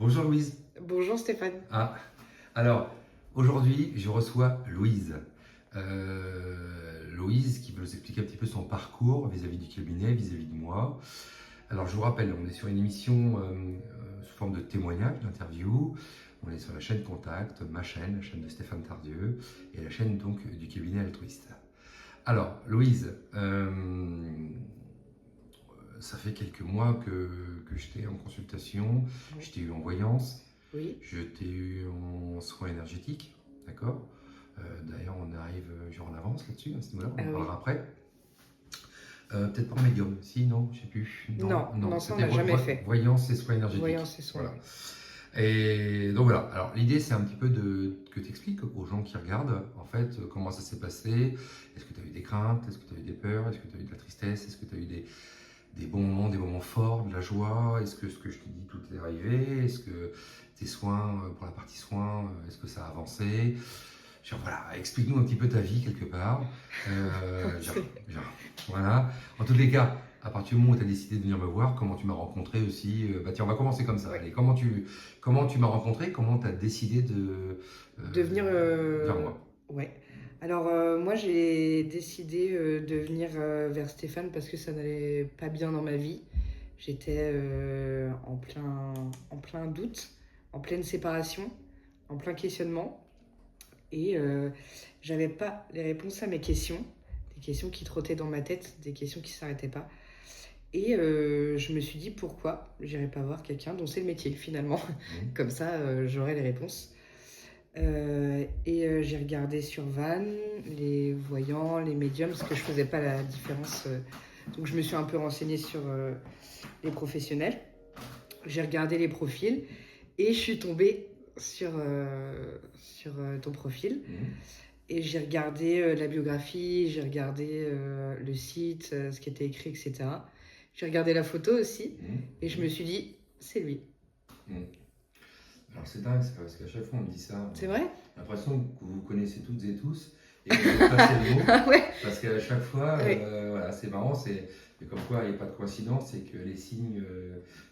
Bonjour Louise. Bonjour Stéphane. Ah, alors aujourd'hui je reçois Louise. Louise qui veut nous expliquer un petit peu son parcours vis-à-vis du cabinet, vis-à-vis de moi. Alors je vous rappelle, on est sur une émission sous forme de témoignage, d'interview. On est sur la chaîne Contact, ma chaîne, la chaîne de Stéphane Tardieu et la chaîne donc du cabinet altruiste. Alors Louise, ça fait quelques mois que je t'ai en consultation, Oui. je t'ai eu en voyance. Oui. Je t'ai eu en soins énergétiques, d'accord. D'ailleurs, on arrive genre en avance là-dessus, à ce niveau-là, on en parlera après. Peut-être pas en médium, si, non, je sais plus. Non, ça on c'était n'a jamais fait. voyance et soins énergétiques. Voyance et soins. Voilà. Et donc voilà, alors l'idée c'est un petit peu que tu expliques aux gens qui regardent, en fait, comment ça s'est passé. Est-ce que tu as eu des craintes, est-ce que tu as eu des peurs, est-ce que tu as eu de la tristesse, est-ce que tu as eu des bons moments, des moments forts, de la joie. Est-ce que ce que je te dis, tout est arrivé? Est-ce que tes soins, pour la partie soins, est-ce que ça a avancé? Genre, voilà, explique-nous un petit peu ta vie quelque part. Voilà. En tous les cas, à partir du moment où tu as décidé de venir me voir, comment tu m'as rencontré aussi. Bah tiens, on va commencer comme ça. Ouais. Allez, comment tu m'as rencontré? Comment tu as décidé De venir. vers moi? Ouais. Alors, moi j'ai décidé de venir vers Stéphane parce que ça n'allait pas bien dans ma vie. J'étais en plein doute, en pleine séparation, en plein questionnement. Et j'avais pas les réponses à mes questions. Des questions qui trottaient dans ma tête, des questions qui ne s'arrêtaient pas. Et je me suis dit pourquoi j'irais pas voir quelqu'un dont c'est le métier finalement. Comme ça, j'aurai les réponses. J'ai regardé sur Van, les voyants, les médiums, parce que je faisais pas la différence. Donc je me suis un peu renseignée sur les professionnels. J'ai regardé les profils et je suis tombée sur ton profil. Et j'ai regardé la biographie, j'ai regardé le site, ce qui était écrit, etc. J'ai regardé la photo aussi et je me suis dit, c'est lui. Alors c'est dingue, c'est parce qu'à chaque fois on me dit ça. C'est vrai? J'ai l'impression que vous connaissez toutes et tous et que vous passez le mot. Ah ouais. Parce qu'à chaque fois, Oui. voilà, c'est marrant, c'est comme quoi il n'y a pas de coïncidence, c'est que les signes,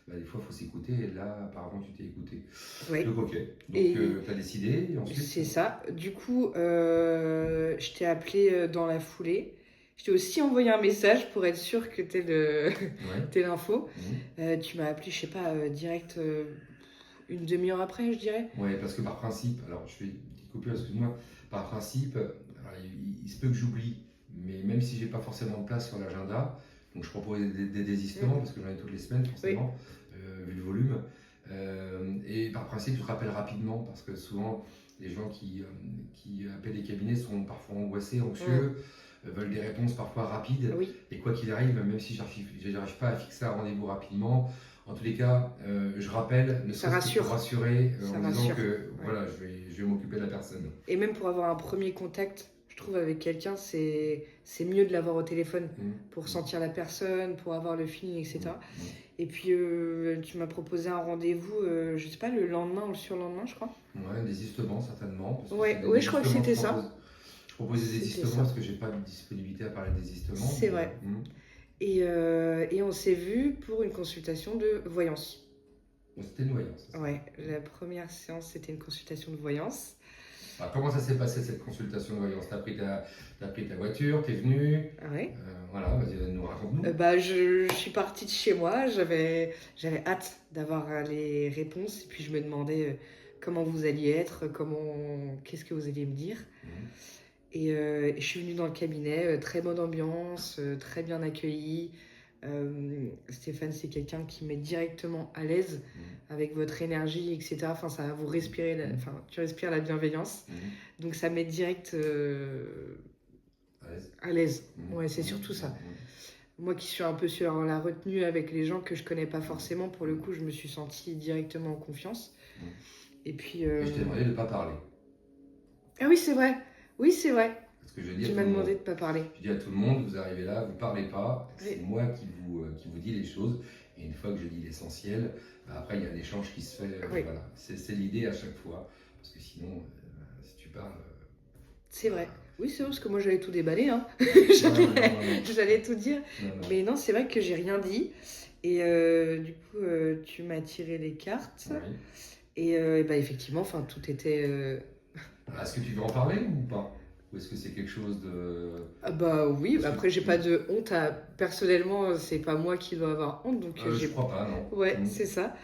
des fois il faut s'écouter et là apparemment tu t'es écouté. Oui. Donc ok, donc Et tu as décidé et ensuite. c'est ça. Du coup, je t'ai appelé dans la foulée. Je t'ai aussi envoyé un message pour être sûr que t'aies l'info. Tu m'as appelé, je sais pas, direct une demi-heure après, je dirais. Ouais, parce que par principe, alors je fais une petite coupure, excuse-moi, par principe, alors, il se peut que j'oublie, mais même si j'ai pas forcément de place sur l'agenda, donc je propose des désistements parce que j'en ai toutes les semaines forcément, vu le volume. Et par principe, je rappelle rapidement parce que souvent les gens qui appellent des cabinets sont parfois angoissés, anxieux, veulent des réponses parfois rapides. Oui. Et quoi qu'il arrive, même si j'arrive pas à fixer un rendez-vous rapidement, en tous les cas, je rappelle, ne serait-ce que pour rassurer en disant que voilà, je vais m'occuper de la personne. Et même pour avoir un premier contact, je trouve, avec quelqu'un, c'est mieux de l'avoir au téléphone pour sentir la personne, pour avoir le feeling, etc. Et puis, tu m'as proposé un rendez-vous, je sais pas, le lendemain ou le surlendemain, je crois. Ouais, désistement, certainement. Oui, je crois que c'était ça. Je propose des désistements parce que j'ai pas de disponibilité à parler de désistements. C'est vrai. Et on s'est vu pour une consultation de voyance. C'était une voyance. Ouais, la première séance, c'était une consultation de voyance. Alors, comment ça s'est passé cette consultation de voyance? T'as pris ta voiture, t'es venu. Ouais. Voilà, vas-y, nous raconte-nous. Je suis partie de chez moi, j'avais hâte d'avoir les réponses et puis je me demandais comment vous alliez être, qu'est-ce que vous alliez me dire. Et je suis venue dans le cabinet, très bonne ambiance, très bien accueillie. Stéphane, c'est quelqu'un qui met directement à l'aise avec votre énergie, etc. Enfin, ça va vous respirer, tu respires la bienveillance. Donc ça met direct à l'aise. Ouais, c'est surtout ça. Moi qui suis un peu sur la retenue avec les gens que je connais pas forcément, pour le coup, je me suis sentie directement en confiance. Et puis. Je t'ai demandé de ne pas parler. Ah oui, c'est vrai. Oui, c'est vrai. Parce que je dis tu m'as demandé de ne pas parler. Je dis à tout le monde, vous arrivez là, vous ne parlez pas, c'est moi qui vous dis les choses. Et une fois que je dis l'essentiel, après il y a un échange qui se fait. Voilà. C'est l'idée à chaque fois. Parce que sinon, si tu parles. C'est vrai. Oui, c'est vrai, parce que moi j'allais tout déballer. Hein. J'allais tout dire. Mais non, c'est vrai que j'ai rien dit. Et du coup, tu m'as tiré les cartes. Oui. Et bah, effectivement, enfin, tout était. Est-ce que tu veux en parler ou pas? Ou est-ce que c'est quelque chose de... Ah bah oui, Parce que après, j'ai pas de honte à. Personnellement, c'est pas moi qui dois avoir honte, donc je j'ai. crois pas, non. Ouais, Mm. c'est ça.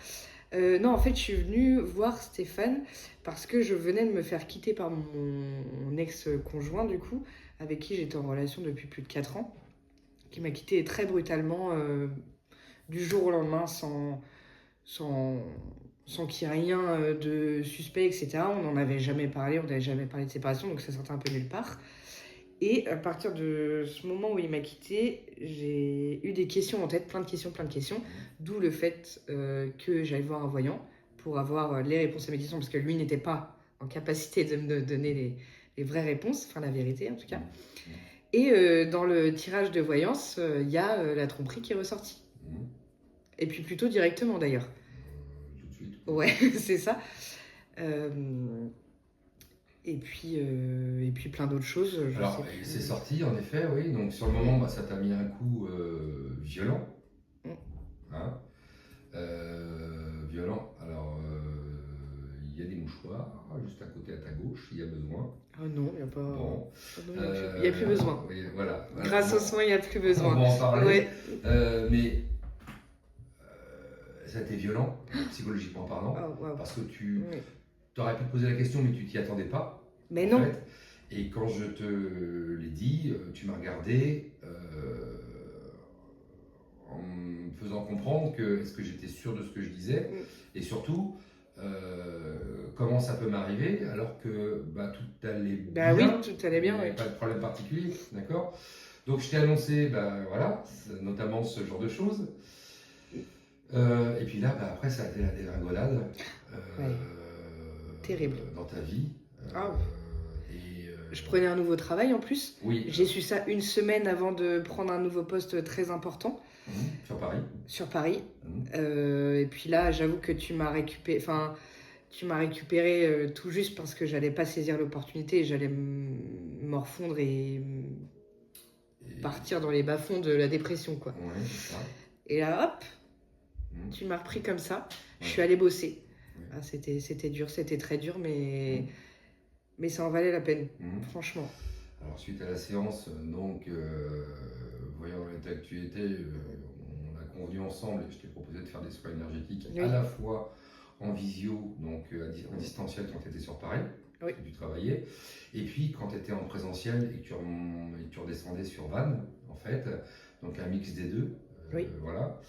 Non, en fait, je suis venue voir Stéphane parce que je venais de me faire quitter par mon ex-conjoint, du coup, avec qui j'étais en relation depuis plus de 4 ans, qui m'a quitté très brutalement, du jour au lendemain, sans, sans qu'il y ait rien de suspect, etc. On n'en avait jamais parlé, on n'avait jamais parlé de séparation, donc ça sortait un peu nulle part. Et à partir de ce moment où il m'a quitté, j'ai eu des questions en tête, plein de questions, d'où le fait que j'aille voir un voyant pour avoir les réponses à mes questions, parce que lui n'était pas en capacité de me donner les vraies réponses, enfin la vérité en tout cas. Et dans le tirage de voyance, il y a la tromperie qui est ressortie. Mm. Et puis plutôt directement d'ailleurs. Tout de suite. Ouais, c'est ça. Euh, et puis plein d'autres choses. Je Alors, sais plus. c'est sorti, en effet, oui. Donc, sur le moment, bah, ça t'a mis un coup violent. Mm. Hein. Violent. Alors, il y a des mouchoirs juste à côté à ta gauche, il y a besoin. Oh non, il n'y a pas. Bon. Il n'y a plus besoin. Oui, voilà. Grâce au soin, il n'y a plus besoin. On va en parler. Ouais. Mais ça a été violent, psychologiquement parlant, Oh, wow. parce que tu Oui. aurais pu te poser la question, mais tu t'y attendais pas. Mais en non. fait. Et quand je te l'ai dit, tu m'as regardé en me faisant comprendre que est-ce que j'étais sûr de ce que je disais, et surtout comment ça peut m'arriver alors que bah, tout allait Bah bien, oui, tout allait bien. il n'y avait Oui. pas de problème particulier, d'accord? Donc je t'ai annoncé, bah, voilà, notamment ce genre de choses. Et puis là, bah, après, ça a été la dégringolade Ouais. Terrible. dans ta vie. Ah. Et, Je prenais un nouveau travail en plus. oui, J'ai su ça une semaine avant de prendre un nouveau poste très important sur Paris. sur Paris. Mhm. Et puis là, j'avoue que tu m'as récupéré. Enfin, tu m'as récupéré tout juste parce que j'allais pas saisir l'opportunité et j'allais me morfondre et partir dans les bas-fonds de la dépression, quoi. Ouais, c'est ça. Et là, hop, Mhm. tu m'as repris comme ça. Je Ouais. suis allée bosser. Ouais. Ah, c'était dur, c'était très dur, mais, Mhm. mais ça en valait la peine, Mhm. franchement. Alors, suite à la séance, donc, voyant dans l'état que tu étais, on a convenu ensemble et je t'ai proposé de faire des soins énergétiques Oui. à la fois en visio, donc en distanciel quand tu étais sur Paris, Oui. que tu travaillais, et puis quand tu étais en présentiel et que tu redescendais sur Vannes, en fait, donc un mix des deux. Oui. Voilà.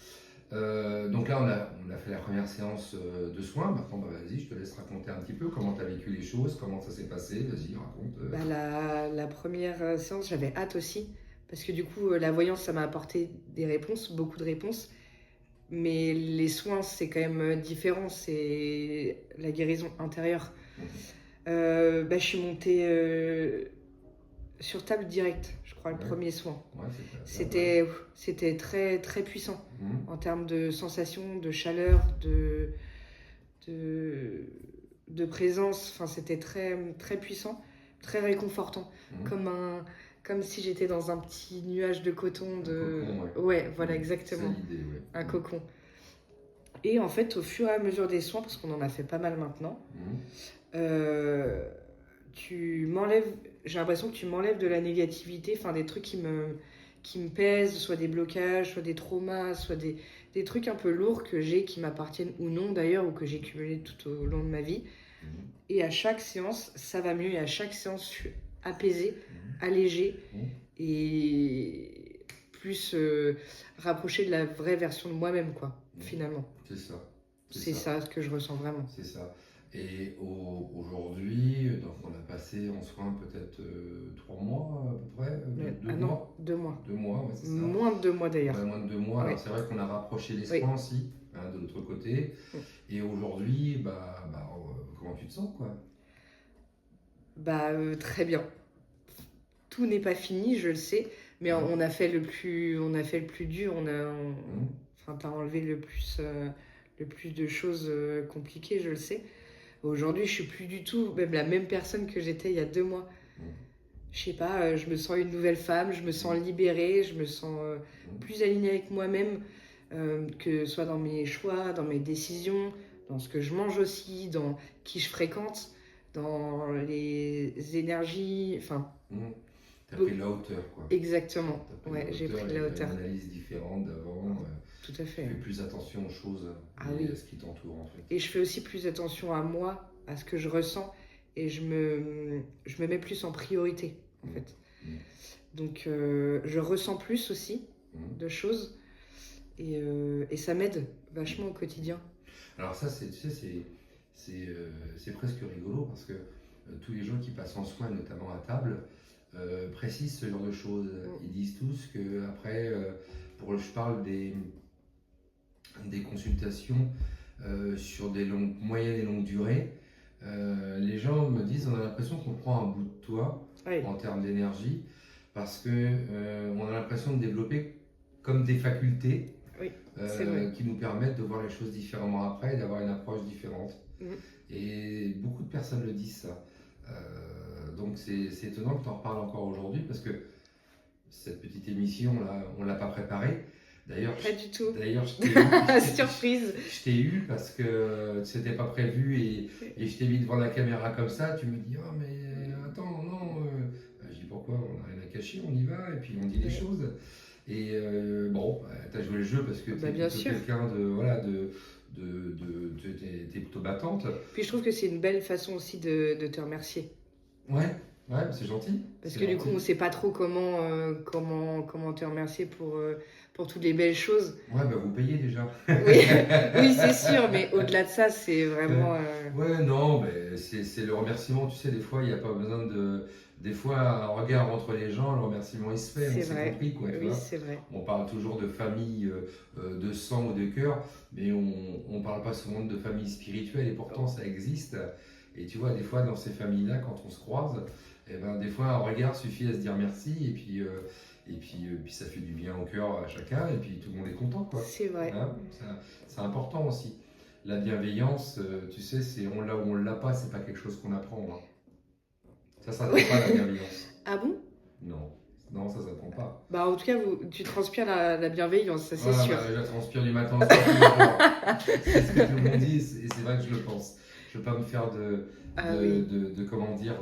Donc là, on a fait la première séance de soins. Maintenant, bah, vas-y, je te laisse raconter un petit peu comment tu as vécu les choses, comment ça s'est passé. Vas-y, raconte. Bah, la première séance, j'avais hâte aussi. Parce que du coup, la voyance, ça m'a apporté des réponses, beaucoup de réponses. Mais les soins, c'est quand même différent. C'est la guérison intérieure. Mhm. Bah, je suis montée sur table directe, je crois, le Ouais. premier soin. Ouais, c'est pas mal. C'était très, très puissant Mhm. en termes de sensations, de chaleur, de présence. Enfin, c'était très, très puissant, très réconfortant. Mhm. Comme si j'étais dans un petit nuage de coton. Un cocon, ouais. Ouais, voilà, Mhm. exactement. C'est l'idée, ouais. Un cocon. Et en fait, au fur et à mesure des soins, parce qu'on en a fait pas mal maintenant, Mhm. tu m'enlèves, j'ai l'impression que tu m'enlèves de la négativité, enfin des trucs qui me pèsent, soit des blocages, soit des traumas, soit des trucs un peu lourds que j'ai, qui m'appartiennent ou non d'ailleurs, ou que j'ai cumulés tout au long de ma vie. Mhm. Et à chaque séance, ça va mieux, et à chaque séance, je suis apaisée, Mhm. allégée, Mhm. et plus rapprochée de la vraie version de moi-même, quoi, finalement. C'est ça. C'est ça ce que je ressens vraiment. C'est ça. Et aujourd'hui, donc on a passé en soins peut-être 3 mois à peu près, deux non, mois. 2 mois. 2 mois, ouais, c'est ça. Moins de 2 mois d'ailleurs. Ouais, moins de 2 mois. Ouais. Alors c'est vrai qu'on a rapproché les Oui. soins aussi, hein, de l'autre côté. Et aujourd'hui, comment tu te sens, quoi? Bah, très bien. Tout n'est pas fini, je le sais, mais on a fait le plus dur. Enfin, t'as enlevé le plus de choses compliquées, je le sais. Aujourd'hui, je suis plus du tout même la même personne que j'étais il y a 2 mois. Je sais pas, je me sens une nouvelle femme, je me sens libérée, je me sens plus alignée avec moi-même. que ce soit dans mes choix, dans mes décisions, dans ce que je mange aussi, dans qui je fréquente, dans les énergies, enfin, T'as pris de la hauteur, quoi. exactement. T'as pris de Ouais, la j'ai hauteur pris de et la t'as hauteur. une analyse différente d'avant. Tout à Tu fait. fais plus attention aux choses Ah et oui. à ce qui t'entoure, en fait. Et je fais aussi plus attention à moi, à ce que je ressens, et je me mets plus en priorité, en fait. Mmh. Donc, je ressens plus aussi de choses, et ça m'aide vachement au quotidien. Alors ça, tu sais, c'est presque rigolo parce que tous les gens qui passent en soins, notamment à table, précisent ce genre de choses. Ils disent tous que après, je parle des consultations sur des moyennes et longues durées, les gens me disent on a l'impression qu'on prend un bout de toi Oui, en termes d'énergie parce que on a l'impression de développer comme des facultés oui, c'est vrai. qui nous permettent de voir les choses différemment après et d'avoir une approche différente. Et beaucoup de personnes le disent ça. Donc c'est étonnant que tu en reparles encore aujourd'hui parce que cette petite émission là, on l'a pas préparée. D'ailleurs, Pas du tout. Surprise. Je t'ai eu parce que c'était pas prévu et je t'ai mis devant la caméra comme ça. Tu me dis oh mais attends non. Je dis pourquoi on n'a rien à cacher, on y va et puis on dit les choses. Et bon, tu as joué le jeu parce que tu es bien plutôt sûr. quelqu'un t'es plutôt battante. Puis je trouve que c'est une belle façon aussi de te remercier. Ouais, c'est gentil. Parce C'est que du gentil. coup, on ne sait pas trop comment te remercier pour toutes les belles choses. Ouais, bah vous payez déjà. Oui, c'est sûr, mais au-delà de ça, c'est vraiment... Ouais, non, mais c'est le remerciement, tu sais, des fois, il n'y a pas besoin de... Des fois, un regard entre les gens, le remerciement, il se fait, C'est on s'est vrai. compris, quoi, tu Oui, vois. c'est vrai. On parle toujours de famille, de sang ou de cœur, mais on parle pas souvent de famille spirituelle, et pourtant, ça existe. Et tu vois, des fois, dans ces familles-là, quand on se croise, eh ben, des fois, un regard suffit à se dire merci, et puis ça fait du bien au cœur à chacun, et puis tout le monde est content, quoi. C'est vrai. Hein, c'est important aussi. La bienveillance, tu sais, c'est on l'a ou on l'a pas, c'est pas quelque chose qu'on apprend. Hein. Ça s'apprend pas la bienveillance. Ah bon? Non, ça s'apprend pas. Bah, en tout cas, tu transpires la bienveillance, ça c'est Voilà, sûr. bah, je transpire du matin au soir tous les jours. C'est ce que tout le monde dit, et c'est vrai que je le pense. Je veux pas me faire comment dire,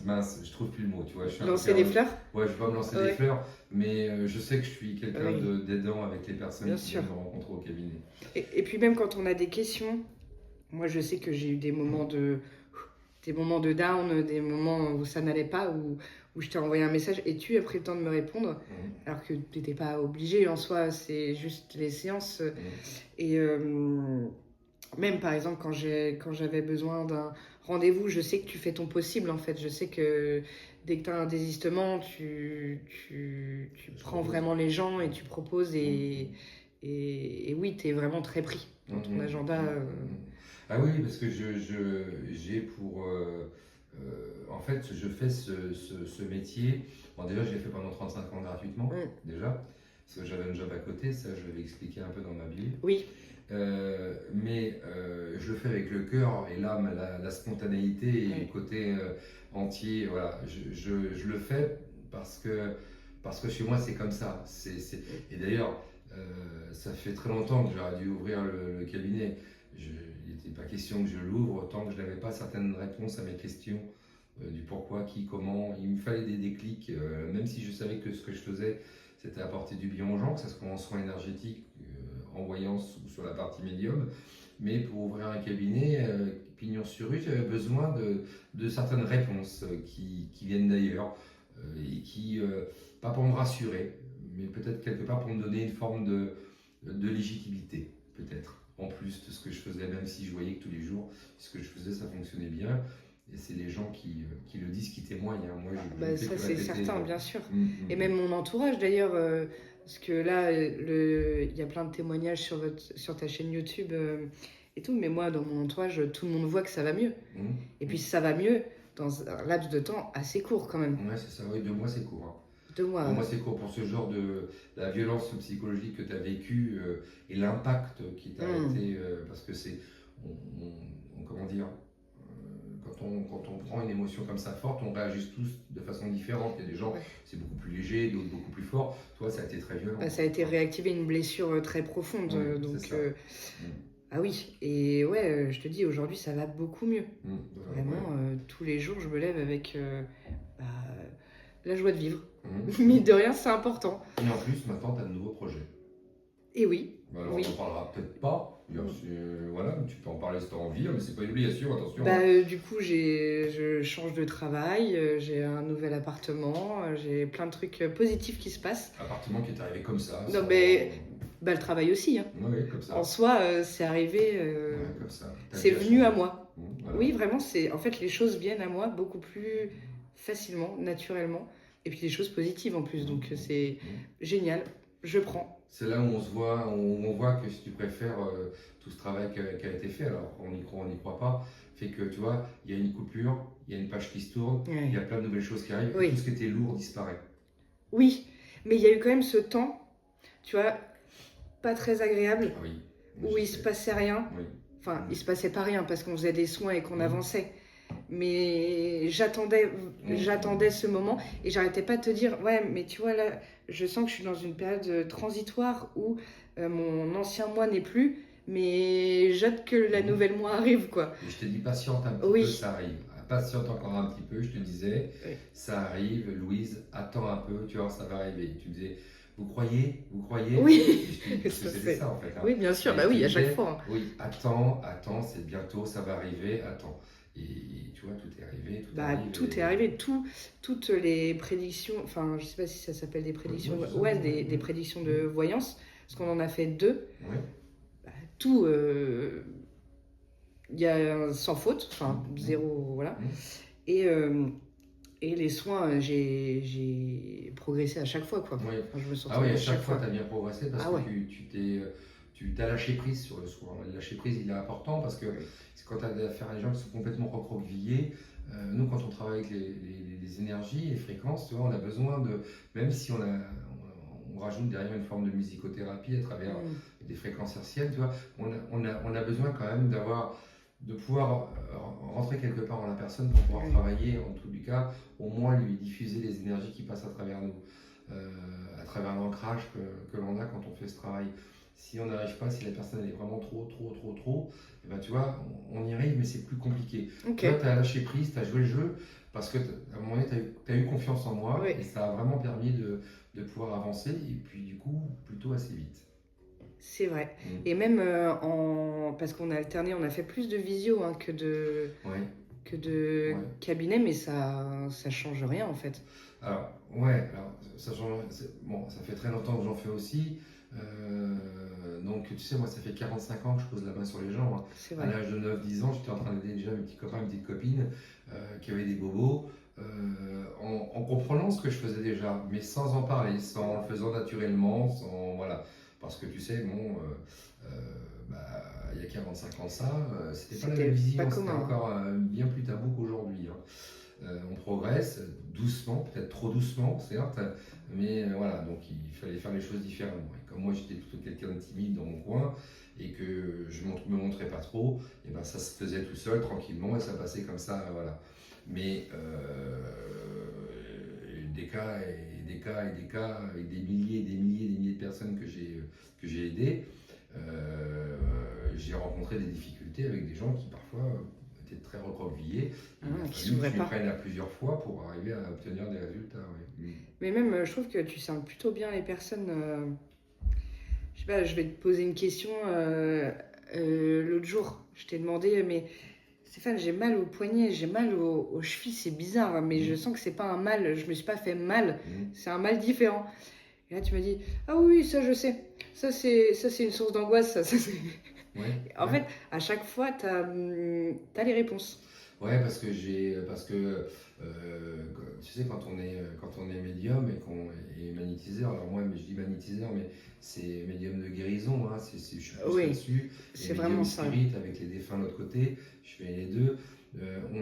mince, je trouve plus le mot, tu vois. Lancer des fleurs? Ouais, je vais pas me lancer des fleurs, mais je sais que je suis quelqu'un d'aidant avec les personnes Bien qui sûr. viennent me rencontrer au cabinet. Et puis même quand on a des questions, moi je sais que j'ai eu des moments de down, des moments où ça n'allait pas, où je t'ai envoyé un message et tu as pris le temps de me répondre, alors que tu n'étais pas obligé en soi, c'est juste les séances. Et même par exemple quand j'avais besoin d'un rendez-vous, je sais que tu fais ton possible en fait. Je sais que dès que tu as un désistement, tu prends vraiment les gens et tu proposes et oui, tu es vraiment très pris dans ton agenda. Ah oui, parce que j'ai pour... en fait, je fais ce métier. Bon, déjà, je l'ai fait pendant 35 ans gratuitement, déjà, parce que j'avais un job à côté, ça je l'avais expliqué un peu dans ma bio. Oui. Mais je le fais avec le cœur et l'âme, la spontanéité et le côté entier. Voilà, je le fais parce que chez moi c'est comme ça. Et d'ailleurs, ça fait très longtemps que j'aurais dû ouvrir le cabinet. Il n'était pas question que je l'ouvre tant que je n'avais pas certaines réponses à mes questions du pourquoi, qui, comment. Il me fallait des déclics, même si je savais que ce que je faisais, c'était apporter du bien aux gens, que ce soit en soins énergétiques, en voyance ou sur la partie médium. Mais pour ouvrir un cabinet, pignon sur rue, j'avais besoin de certaines réponses qui viennent d'ailleurs et qui, pas pour me rassurer, mais peut-être quelque part pour me donner une forme de légitimité, peut-être. En plus de ce que je faisais, même si je voyais que tous les jours, ce que je faisais, ça fonctionnait bien. Et c'est les gens qui le disent, qui témoignent. Hein. Moi, Ça, c'est certain, bien sûr. Et Et même mon entourage, d'ailleurs, parce que là, il y a plein de témoignages sur ta chaîne YouTube et tout, mais moi, dans mon entourage, tout le monde voit que ça va mieux. Et puis, ça va mieux dans un laps de temps assez court, quand même. Ouais, c'est ça, oui, 2 mois, c'est court. Hein. 2 mois. Pour moi, c'est court pour ce genre de la violence psychologique que tu as vécue et l'impact qui t'a été. Parce que c'est. Comment dire quand quand on prend une émotion comme ça forte, on réagit tous de façon différente. Il y a des gens, Ouais. c'est beaucoup plus léger, d'autres beaucoup plus fort. Toi, ça a été très violent. Bah, ça a été réactiver une blessure très profonde. Ouais, Donc, c'est ça. ah oui. Et ouais, je te dis, aujourd'hui, ça va beaucoup mieux. Vraiment, Ouais. tous les jours, je me lève avec bah, la joie de vivre. Mhm. Mais de rien, c'est important. Et en plus, maintenant, tu as de nouveaux projets. Et oui. Alors, Oui. on en parlera peut-être pas. Bien sûr, voilà, tu peux en parler si tu as envie, mais c'est pas une obligation, attention. Bah, du coup, je change de travail, j'ai un nouvel appartement, j'ai plein de trucs positifs qui se passent. Appartement qui est arrivé comme ça. Non, mais bah, le travail aussi. Hein. Oui, comme ça. En soi, c'est arrivé, Ouais, comme ça. c'est venu à moi. Voilà. Oui, vraiment, en fait, les choses viennent à moi beaucoup plus facilement, naturellement. Et puis des choses positives en plus, donc c'est génial, je prends. C'est là où on voit que si tu préfères tout ce travail qui a été fait, alors on n'y croit pas, fait que tu vois, il y a une coupure, il y a une page qui se tourne, Ouais. il y a plein de nouvelles choses qui arrivent, Oui. et tout ce qui était lourd disparaît. Oui, mais il y a eu quand même ce temps, tu vois, pas très agréable, Ah oui. où il se passait rien. Oui. Enfin, il se passait pas rien parce qu'on faisait des soins et qu'on Mhm. avançait. Mais j'attendais ce moment et j'arrêtais pas de te dire, ouais, mais tu vois, là, je sens que je suis dans une période transitoire où mon ancien moi n'est plus, mais j'hâte que la nouvelle moi arrive, quoi. Et je te dis, patiente un petit Oui. peu, ça arrive. Patiente encore un petit peu, je te disais, Oui. ça arrive, Louise, attends un peu, tu vois, ça va arriver. Tu me disais, vous croyez Oui. Et je te dis, parce que Ça, c'était c'est- ça en fait. Hein. Oui, bien sûr, Et bah je te oui, à chaque disais, fois. Hein. Oui, attends, c'est bientôt, ça va arriver, attends. Et tu vois, tout est arrivé, tout Bah, arrive. tout est arrivé, toutes les prédictions, enfin, je sais pas si ça s'appelle des prédictions, ouais, des prédictions de voyance, parce qu'on en a fait 2. Ouais. Bah, tout, il y a sans faute, enfin, zéro, voilà. Et les soins, j'ai progressé à chaque fois, quoi. Oui. Enfin, je me sens Ah oui, à chaque fois, tu as bien progressé parce Ah ouais. que tu t'as lâché prise sur le soin. Le lâcher prise, il est important parce que c'est quand tu as affaire à des gens qui sont complètement recroquevillés. Nous, quand on travaille avec les énergies, les fréquences, tu vois, on a besoin de, même si on rajoute derrière une forme de musicothérapie à travers des fréquences hertziennes, tu vois, on a besoin quand même de pouvoir rentrer quelque part en la personne pour pouvoir travailler, en tout cas, au moins lui diffuser les énergies qui passent à travers nous, à travers l'ancrage que l'on a quand on fait ce travail. Si on n'arrive pas, si la personne est vraiment trop, et ben, tu vois, on y arrive, mais c'est plus compliqué. Ok. Toi, tu as lâché prise, tu as joué le jeu, parce qu'à un moment donné, tu as eu confiance en moi, Oui. et ça a vraiment permis de pouvoir avancer, et puis du coup, plutôt assez vite. C'est vrai. Et même parce qu'on a alterné, on a fait plus de visio hein, que de cabinet, mais ça change rien en fait. Alors, ouais, alors, ça change. Bon, ça fait très longtemps que j'en fais aussi. Donc, tu sais, moi, ça fait 45 ans que je pose la main sur les gens. Hein. C'est vrai. À l'âge de 9-10 ans, j'étais en train d'aider déjà mes petits copains, mes petites copines qui avaient des bobos, en comprenant ce que je faisais déjà, mais sans en parler, en le faisant naturellement, voilà. Parce que tu sais, bon, il y a 45 ans, c'était pas la même vision, c'était encore bien plus tabou qu'aujourd'hui. Hein. On progresse doucement, peut-être trop doucement, certes, mais voilà, donc il fallait faire les choses différemment. Et comme moi j'étais plutôt quelqu'un de timide dans mon coin et que je me montrais pas trop, et ben ça se faisait tout seul, tranquillement, et ça passait comme ça, voilà. Mais des cas avec des milliers de personnes que j'ai aidées, j'ai rencontré des difficultés avec des gens qui parfois étaient très recroquevillés. Qui s'ouvraient pas. Je prenne à plusieurs fois pour arriver à obtenir des résultats. Oui. Mais même, je trouve que tu sens plutôt bien les personnes. Je sais pas, je vais te poser une question. L'autre jour, je t'ai demandé, mais Stéphane, j'ai mal au poignet, j'ai mal aux chevilles, c'est bizarre, mais je sens que c'est pas un mal, je me suis pas fait mal, c'est un mal différent. Et là, tu m'as dit, ah oui, ça je sais, ça c'est une source d'angoisse. En fait, à chaque fois, tu as les réponses. Ouais, parce que tu sais, quand on est médium et qu'on est magnétiseur, alors moi je dis magnétiseur, mais c'est médium de guérison, hein, je suis plus là-dessus. C'est vraiment ça. Spirit avec les défunts de l'autre côté, je fais les deux.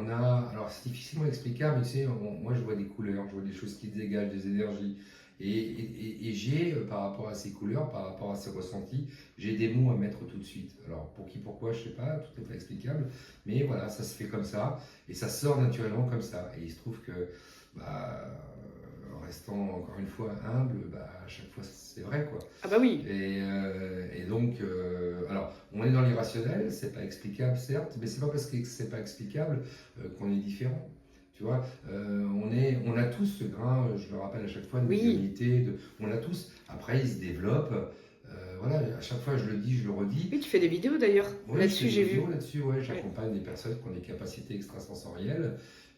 Alors c'est difficilement explicable, mais tu sais, moi je vois des couleurs, je vois des choses qui dégagent, des énergies. Et j'ai, par rapport à ces couleurs, par rapport à ces ressentis, j'ai des mots à mettre tout de suite. Alors, pour qui, pourquoi, je sais pas, tout n'est pas explicable, mais voilà, ça se fait comme ça, et ça sort naturellement comme ça. Et il se trouve que, bah, en restant encore une fois humble, bah, à chaque fois c'est vrai, quoi. Ah bah oui. Et donc, alors, on est dans l'irrationnel, c'est pas explicable, certes, mais c'est pas parce que c'est pas explicable qu'on est différent. Tu vois, on a tous ce grain, je le rappelle à chaque fois, de Oui. médiumnité, on l'a tous. Après, il se développe. Voilà, à chaque fois, je le dis, je le redis. Oui, tu fais des vidéos d'ailleurs. Ouais, Là-dessus, j'ai vu. Là-dessus, ouais, j'accompagne des personnes qui ont des capacités extrasensorielles.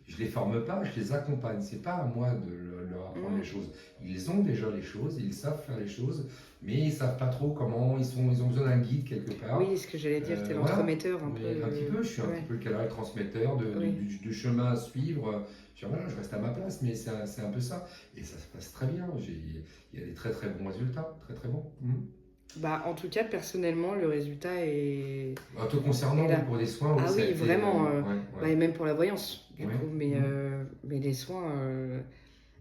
Je les forme pas, je les accompagne. C'est pas à moi de leur apprendre les choses. Ils ont déjà les choses, ils savent faire les choses, mais ils savent pas trop comment. Ils ont besoin d'un guide quelque part. Oui, ce que j'allais dire, t'es Voilà. l'entremetteur un peu. Un petit peu, je suis un petit peu le canal transmetteur du chemin à suivre. Voilà, je reste à ma place, mais c'est un peu ça. Et ça se passe très bien. Il y a des très très bons résultats, très très bons. Bah, en tout cas, personnellement, le résultat est. Te concernant, là. pour des soins, Ah ça a oui, été, vraiment. ouais. Bah, et même pour la voyance, du Ouais. coup. Mais les soins,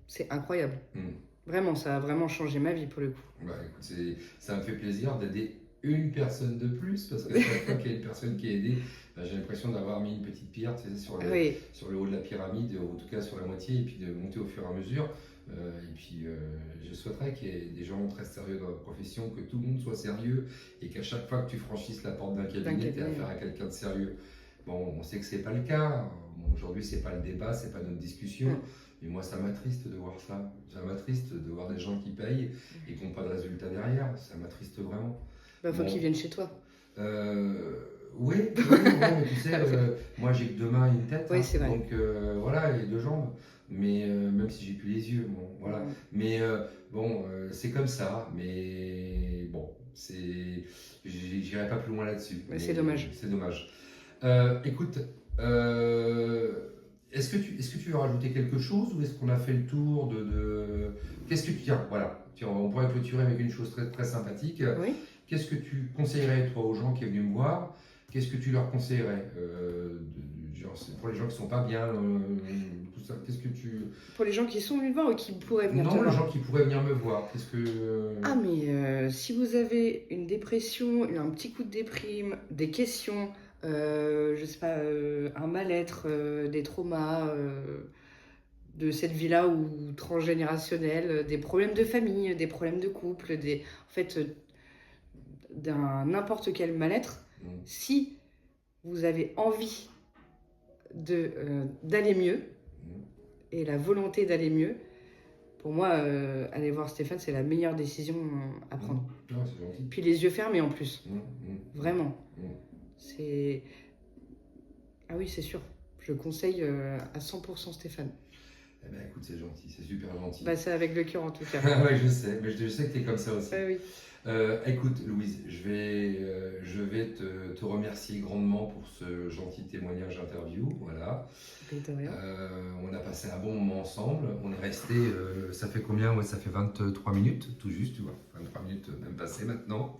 c'est incroyable. Mm. Vraiment, ça a vraiment changé ma vie pour le coup. Bah, écoute, ça me fait plaisir d'aider une personne de plus, parce que chaque fois qu'il y a une personne qui est aidée, bah, j'ai l'impression d'avoir mis une petite pierre, tu sais, sur le haut de la pyramide, ou en tout cas sur la moitié, et puis de monter au fur et à mesure. Et puis je souhaiterais qu'il y ait des gens très sérieux dans la profession, que tout le monde soit sérieux, et qu'à chaque fois que tu franchisses la porte d'un cabinet, tu aies affaire à quelqu'un de sérieux. Bon, on sait que c'est pas le cas. Bon, aujourd'hui, c'est pas le débat, c'est pas notre discussion. Mais moi, ça m'attriste de voir ça. Ça m'attriste de voir des gens qui payent et qui n'ont pas de résultat derrière. Ça m'attriste vraiment. Bah, faut qu'ils viennent chez toi. Oui, mais tu sais, moi j'ai que deux mains et une tête. Oui, c'est vrai. Donc voilà, et deux jambes. Mais même si j'ai plus les yeux, bon, voilà. Mais bon, c'est comme ça. Mais bon, j'irai pas plus loin là-dessus. Mais c'est dommage. C'est dommage. Écoute, est-ce que tu veux rajouter quelque chose, ou est-ce qu'on a fait le tour de... Qu'est-ce que tu... Tiens, voilà. Tiens, on pourrait clôturer avec une chose très, très sympathique. Oui. Qu'est-ce que tu conseillerais, toi, aux gens qui sont venus me voir? Qu'est-ce que tu leur conseillerais genre, pour les gens qui ne sont pas bien, tout ça, qu'est-ce que tu... Pour les gens qui sont venus me voir ou qui pourraient venir te Non, les voir? gens qui pourraient venir me voir, qu'est-ce que... Ah, mais si vous avez une dépression, un petit coup de déprime, des questions, je sais pas, un mal-être, des traumas de cette vie-là ou transgénérationnelle, des problèmes de famille, des problèmes de couple, en fait, d'un n'importe quel mal-être, si vous avez envie d'aller mieux et la volonté d'aller mieux, pour moi, aller voir Stéphane, c'est la meilleure décision à prendre. C'est gentil. Puis les yeux fermés en plus. Vraiment. C'est... Ah oui, c'est sûr. Je conseille à 100% Stéphane. Eh ben, écoute, c'est gentil, c'est super gentil. Bah, c'est avec le cœur en tout cas. Ouais, je sais, mais je sais que tu es comme ça aussi. Oui. Écoute, Louise, je vais te remercier grandement pour ce gentil témoignage interview. Voilà. On a passé un bon moment ensemble. On est resté, ça fait combien? Ouais, ça fait 23 minutes, tout juste, tu vois. 23 minutes même passées maintenant.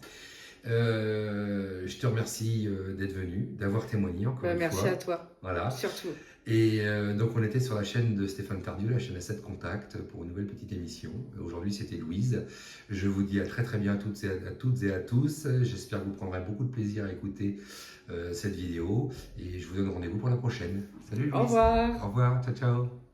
Je te remercie d'être venu, d'avoir témoigné encore une fois. Merci à toi. Voilà. Surtout. Et donc on était sur la chaîne de Stéphane Tardieu, la chaîne A7 Contact, pour une nouvelle petite émission. Aujourd'hui c'était Louise. Je vous dis à très très bien à toutes et à tous. J'espère que vous prendrez beaucoup de plaisir à écouter cette vidéo. Et je vous donne rendez-vous pour la prochaine. Salut Louise. Au revoir. Au revoir, ciao ciao.